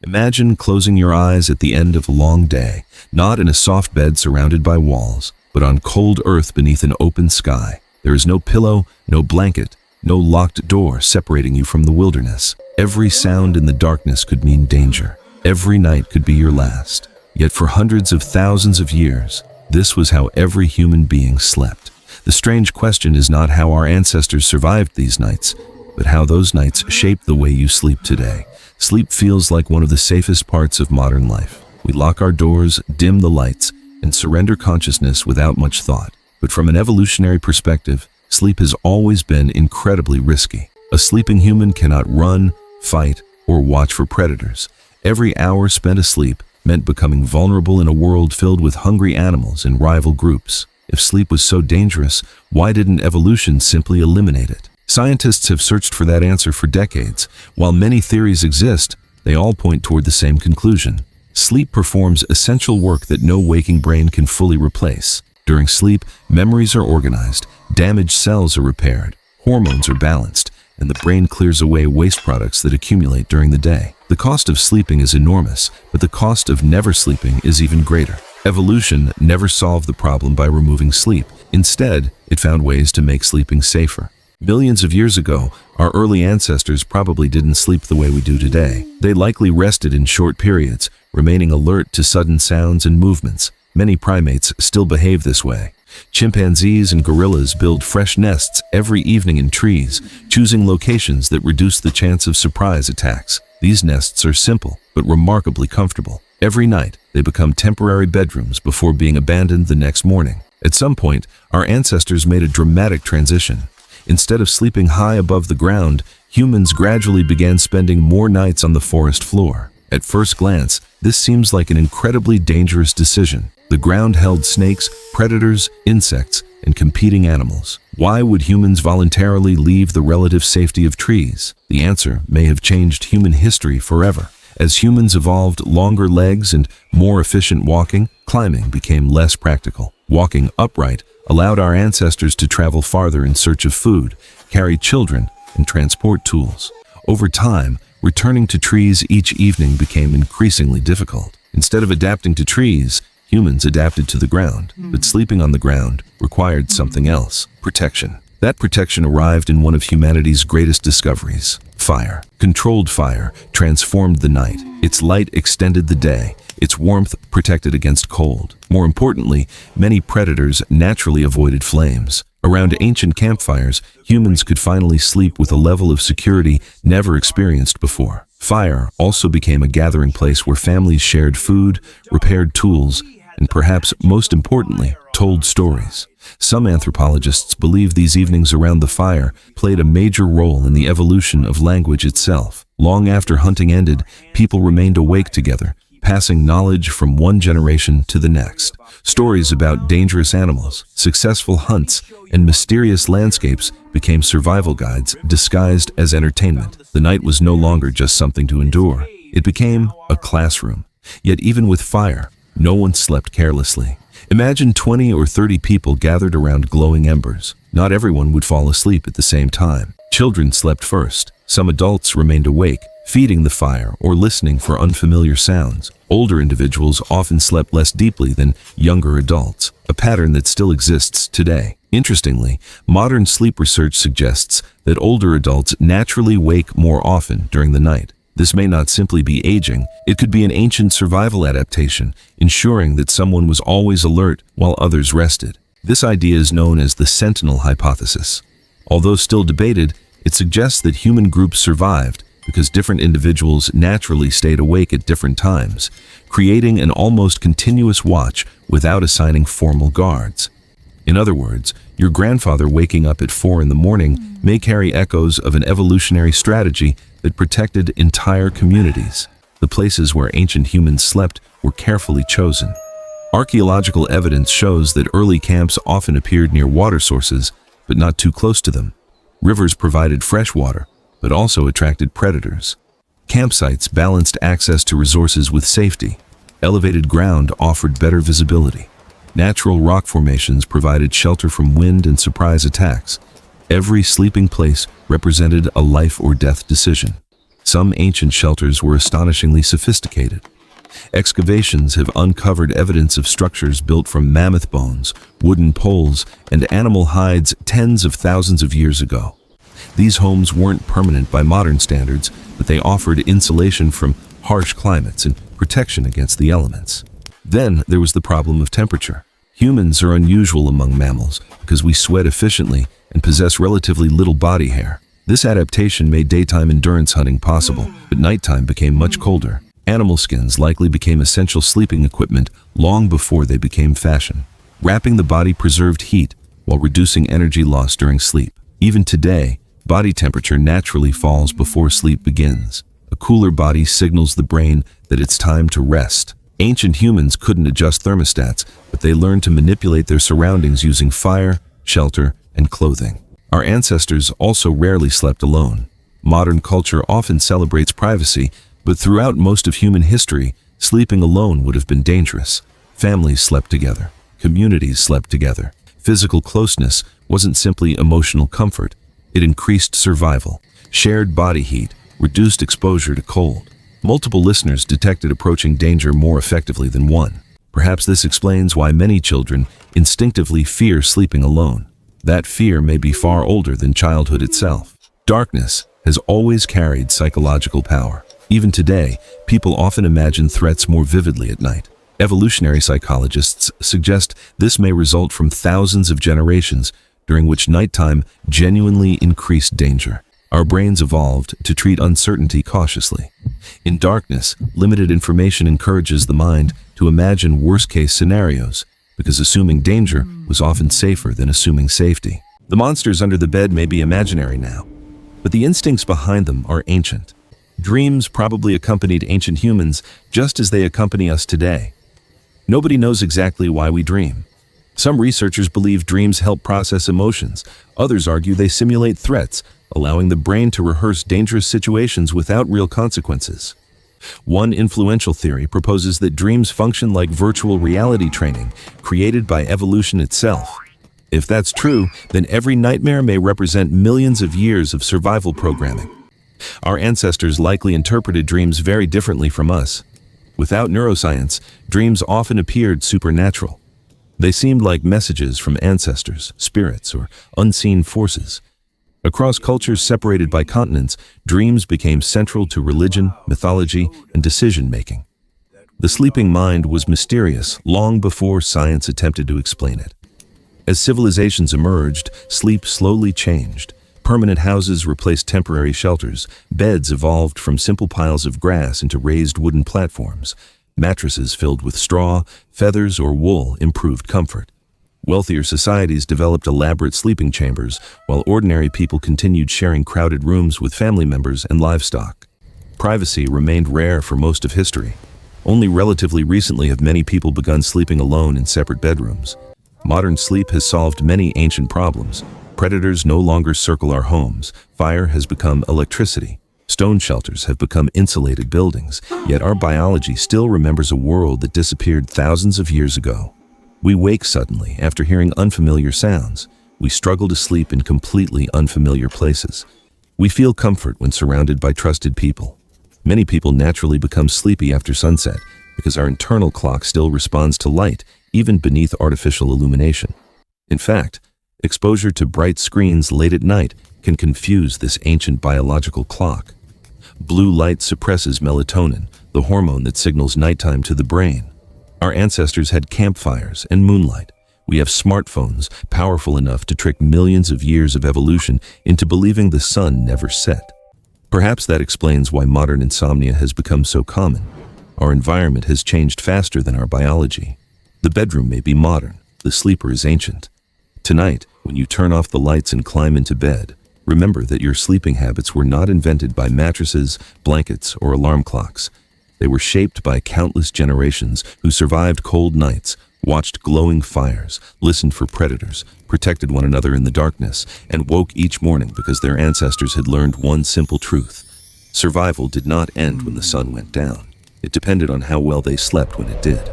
Imagine closing your eyes at the end of a long day, not in a soft bed surrounded by walls, but on cold earth beneath an open sky. There is no pillow, no blanket, no locked door separating you from the wilderness. Every sound in the darkness could mean danger. Every night could be your last. Yet for hundreds of thousands of years, this was how every human being slept. The strange question is not how our ancestors survived these nights, but how those nights shape the way you sleep today. Sleep feels like one of the safest parts of modern life. We lock our doors, dim the lights, and surrender consciousness without much thought. But from an evolutionary perspective, sleep has always been incredibly risky. A sleeping human cannot run, fight, or watch for predators. Every hour spent asleep meant becoming vulnerable in a world filled with hungry animals and rival groups. If sleep was so dangerous, why didn't evolution simply eliminate it? Scientists have searched for that answer for decades. While many theories exist, they all point toward the same conclusion. Sleep performs essential work that no waking brain can fully replace. During sleep, memories are organized, damaged cells are repaired, hormones are balanced, and the brain clears away waste products that accumulate during the day. The cost of sleeping is enormous, but the cost of never sleeping is even greater. Evolution never solved the problem by removing sleep. Instead, it found ways to make sleeping safer. Millions of years ago, our early ancestors probably didn't sleep the way we do today. They likely rested in short periods, remaining alert to sudden sounds and movements. Many primates still behave this way. Chimpanzees and gorillas build fresh nests every evening in trees, choosing locations that reduce the chance of surprise attacks. These nests are simple, but remarkably comfortable. Every night, they become temporary bedrooms before being abandoned the next morning. At some point, our ancestors made a dramatic transition. Instead of sleeping high above the ground, humans gradually began spending more nights on the forest floor. At first glance, this seems like an incredibly dangerous decision. The ground held snakes, predators, insects, and competing animals. Why would humans voluntarily leave the relative safety of trees? The answer may have changed human history forever. As humans evolved longer legs and more efficient walking, climbing became less practical. Walking upright allowed our ancestors to travel farther in search of food, carry children, and transport tools. Over time, returning to trees each evening became increasingly difficult. Instead of adapting to trees, humans adapted to the ground. But sleeping on the ground required something else: protection. That protection arrived in one of humanity's greatest discoveries: fire. Controlled fire transformed the night. Its light extended the day. Its warmth protected against cold. More importantly, many predators naturally avoided flames. Around ancient campfires, humans could finally sleep with a level of security never experienced before. Fire also became a gathering place where families shared food, repaired tools, and perhaps most importantly, told stories. Some anthropologists believe these evenings around the fire played a major role in the evolution of language itself. Long after hunting ended, people remained awake together, passing knowledge from one generation to the next. Stories about dangerous animals, successful hunts, and mysterious landscapes became survival guides disguised as entertainment. The night was no longer just something to endure. It became a classroom. Yet even with fire, no one slept carelessly. Imagine 20 or 30 people gathered around glowing embers. Not everyone would fall asleep at the same time. Children slept first. Some adults remained awake, feeding the fire or listening for unfamiliar sounds. Older individuals often slept less deeply than younger adults, a pattern that still exists today. Interestingly, modern sleep research suggests that older adults naturally wake more often during the night. This may not simply be aging, it could be an ancient survival adaptation, ensuring that someone was always alert while others rested. This idea is known as the sentinel hypothesis. Although still debated, it suggests that human groups survived because different individuals naturally stayed awake at different times, creating an almost continuous watch without assigning formal guards. In other words, your grandfather waking up at 4 in the morning may carry echoes of an evolutionary strategy that protected entire communities. The places where ancient humans slept were carefully chosen. Archaeological evidence shows that early camps often appeared near water sources, but not too close to them. Rivers provided fresh water, but also attracted predators. Campsites balanced access to resources with safety. Elevated ground offered better visibility. Natural rock formations provided shelter from wind and surprise attacks. Every sleeping place represented a life or death decision. Some ancient shelters were astonishingly sophisticated. Excavations have uncovered evidence of structures built from mammoth bones, wooden poles, and animal hides tens of thousands of years ago. These homes weren't permanent by modern standards, but they offered insulation from harsh climates and protection against the elements. Then there was the problem of temperature. Humans are unusual among mammals because we sweat efficiently and possess relatively little body hair. This adaptation made daytime endurance hunting possible, but nighttime became much colder. Animal skins likely became essential sleeping equipment long before they became fashion. Wrapping the body preserved heat while reducing energy loss during sleep. Even today, body temperature naturally falls before sleep begins. A cooler body signals the brain that it's time to rest. Ancient humans couldn't adjust thermostats, but they learned to manipulate their surroundings using fire, shelter, and clothing. Our ancestors also rarely slept alone. Modern culture often celebrates privacy, but throughout most of human history, sleeping alone would have been dangerous. Families slept together. Communities slept together. Physical closeness wasn't simply emotional comfort. It increased survival. Shared body heat reduced exposure to cold. Multiple listeners detected approaching danger more effectively than one. Perhaps this explains why many children instinctively fear sleeping alone. That fear may be far older than childhood itself. Darkness has always carried psychological power. Even today, people often imagine threats more vividly at night. Evolutionary psychologists suggest this may result from thousands of generations during which nighttime genuinely increased danger. Our brains evolved to treat uncertainty cautiously. In darkness, limited information encourages the mind to imagine worst-case scenarios, because assuming danger was often safer than assuming safety. The monsters under the bed may be imaginary now, but the instincts behind them are ancient. Dreams probably accompanied ancient humans just as they accompany us today. Nobody knows exactly why we dream. Some researchers believe dreams help process emotions. Others argue they simulate threats, allowing the brain to rehearse dangerous situations without real consequences. One influential theory proposes that dreams function like virtual reality training created by evolution itself. If that's true, then every nightmare may represent millions of years of survival programming. Our ancestors likely interpreted dreams very differently from us. Without neuroscience, dreams often appeared supernatural. They seemed like messages from ancestors, spirits, or unseen forces. Across cultures separated by continents, dreams became central to religion, mythology, and decision-making. The sleeping mind was mysterious long before science attempted to explain it. As civilizations emerged, sleep slowly changed. Permanent houses replaced temporary shelters. Beds evolved from simple piles of grass into raised wooden platforms. Mattresses filled with straw, feathers, or wool improved comfort. Wealthier societies developed elaborate sleeping chambers, while ordinary people continued sharing crowded rooms with family members and livestock. Privacy remained rare for most of history. Only relatively recently have many people begun sleeping alone in separate bedrooms. Modern sleep has solved many ancient problems. Predators no longer circle our homes. Fire has become electricity. Stone shelters have become insulated buildings, yet our biology still remembers a world that disappeared thousands of years ago. We wake suddenly after hearing unfamiliar sounds. We struggle to sleep in completely unfamiliar places. We feel comfort when surrounded by trusted people. Many people naturally become sleepy after sunset because our internal clock still responds to light, even beneath artificial illumination. In fact, exposure to bright screens late at night can confuse this ancient biological clock. Blue light suppresses melatonin, the hormone that signals nighttime to the brain. Our ancestors had campfires and moonlight. We have smartphones powerful enough to trick millions of years of evolution into believing the sun never set. Perhaps that explains why modern insomnia has become so common. Our environment has changed faster than our biology. The bedroom may be modern, the sleeper is ancient. Tonight, when you turn off the lights and climb into bed, remember that your sleeping habits were not invented by mattresses, blankets, or alarm clocks. They were shaped by countless generations who survived cold nights, watched glowing fires, listened for predators, protected one another in the darkness, and woke each morning because their ancestors had learned one simple truth. Survival did not end when the sun went down. It depended on how well they slept when it did.